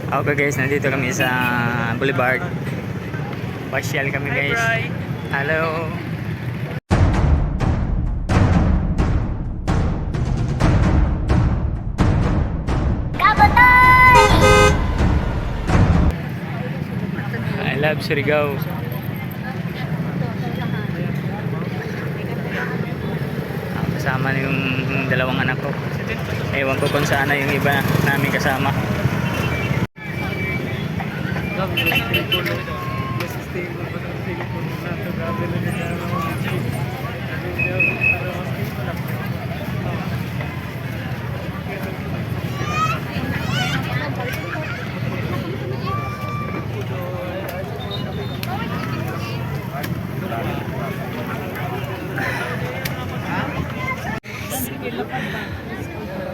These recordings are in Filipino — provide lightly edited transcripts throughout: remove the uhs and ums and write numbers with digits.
Okay guys, nandito kami sa Boulevard. Pasyal kami guys. Hello. I love Surigao. Kasama na yung dalawang anak ko. Ewan ko kung saan na yung iba namin kasama.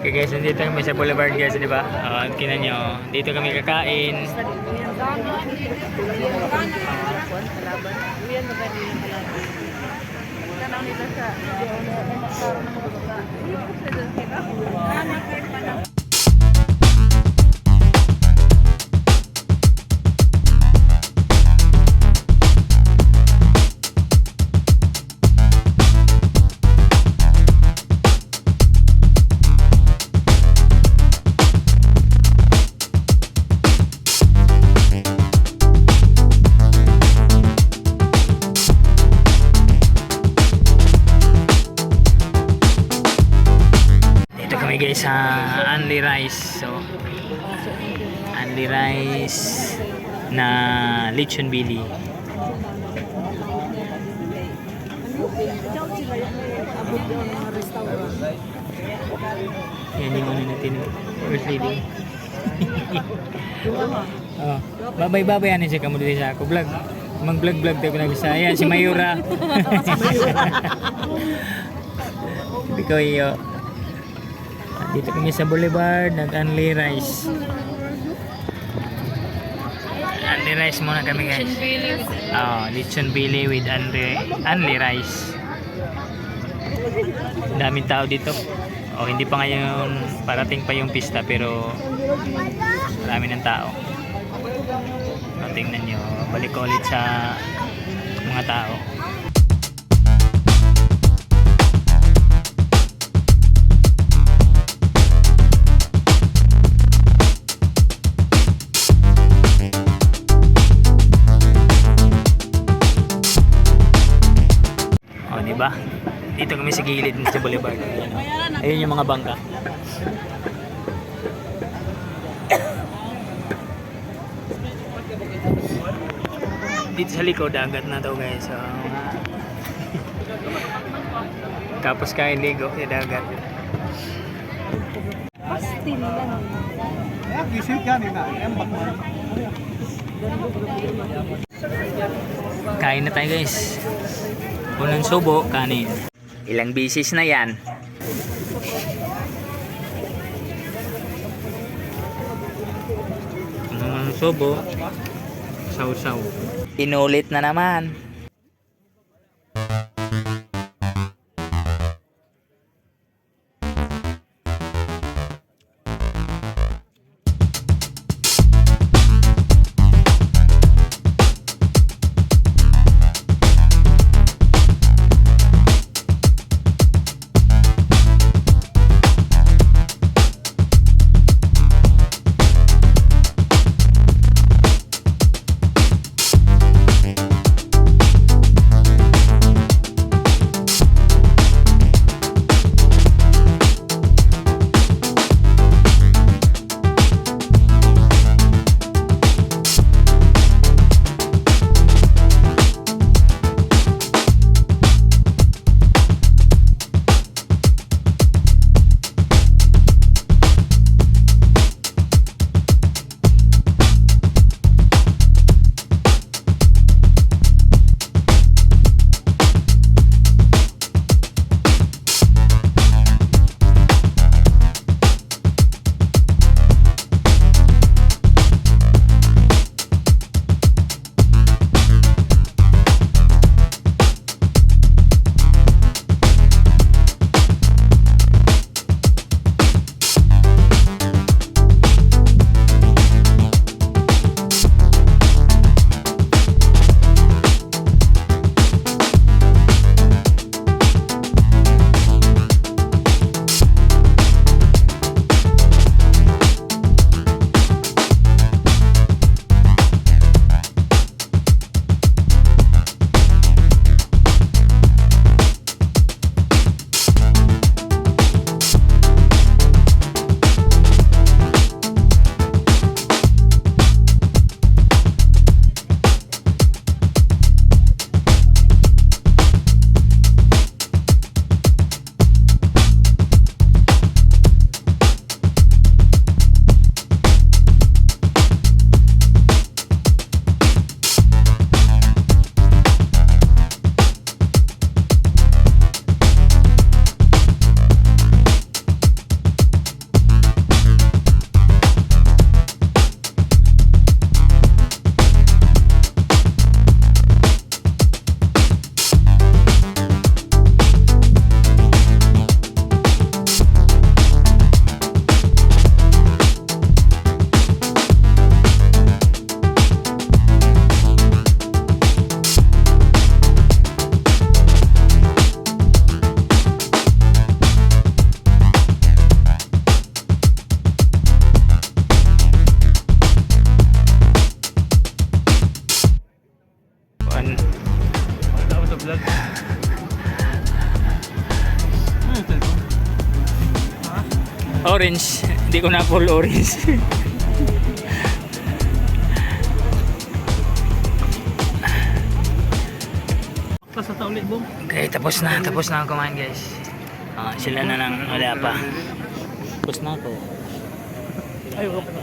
Okay guys, nandito kami sa Boulevard guys, di ba? Tingnan nyo, dito kami kakain. Guys, Anli Rice. So, Anli Rice na lechon bili. Yan yung ano natin. First lady. Oh, babay-babay yan siya kamo dito sa ako vlog. Mag-vlog-vlog tayo na bisa. Ayan si Mayura. Ikaw iyo. Dito kami sa Boulevard, nag-Anli Rice. Anli Rice muna kami guys. Lechon bili with Anli Rice. Daming tao dito. Hindi pa ngayon, parating pa yung pista pero marami ng tao. Tingnan nyo, balik ko ulit sa mga tao. Diba? Dito kami sa gilid sa Boulevard. Ayun yung mga bangka. Dito sa likod, dagat na to guys. So, tapos kain ligo sa dagat. Kain na tayo guys. Unang subo, kanin. Ilang bisis na yan. Unang subo, saw-saw. Inulit na naman. orange. Hindi ko na full orange. Sa taulit bong. Okay, tapos na ako kumain guys. Sila na nang wala pa. Tapos na ako. Ay, wala pa.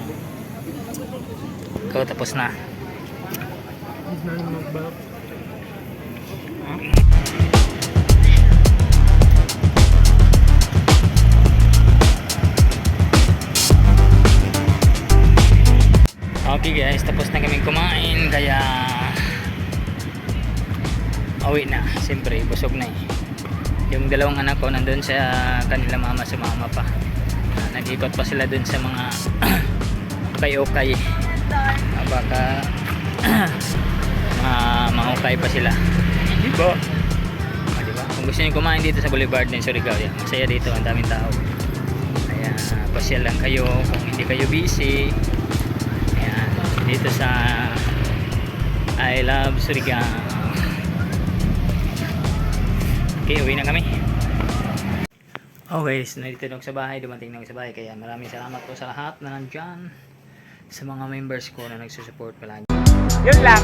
Ikaw tapos na. Hindi na naman magbalap. Okay guys, tapos na kaming kumain kaya uwi na. Siyempre, busog na eh. Yung dalawang anak ko nandun sa kanila mama, sumama pa. Nag-ikot pa sila dun sa mga ukay-ukay. Baka mahukay pa sila. Diba? Diba? Kung gusto niyo kumain dito sa Boulevard ng Surigao, yan. Masaya dito, ang daming tao. Kaya pasyal lang kayo kung hindi kayo busy. Ayan, dito sa I Love Surigao. Okay, uwi na kami. Okay, so nandito na ako sa bahay, dumating na ako sa bahay. Kaya maraming salamat po sa lahat na nandyan. Sa mga members ko na nagsusupport palagi. Yun lang!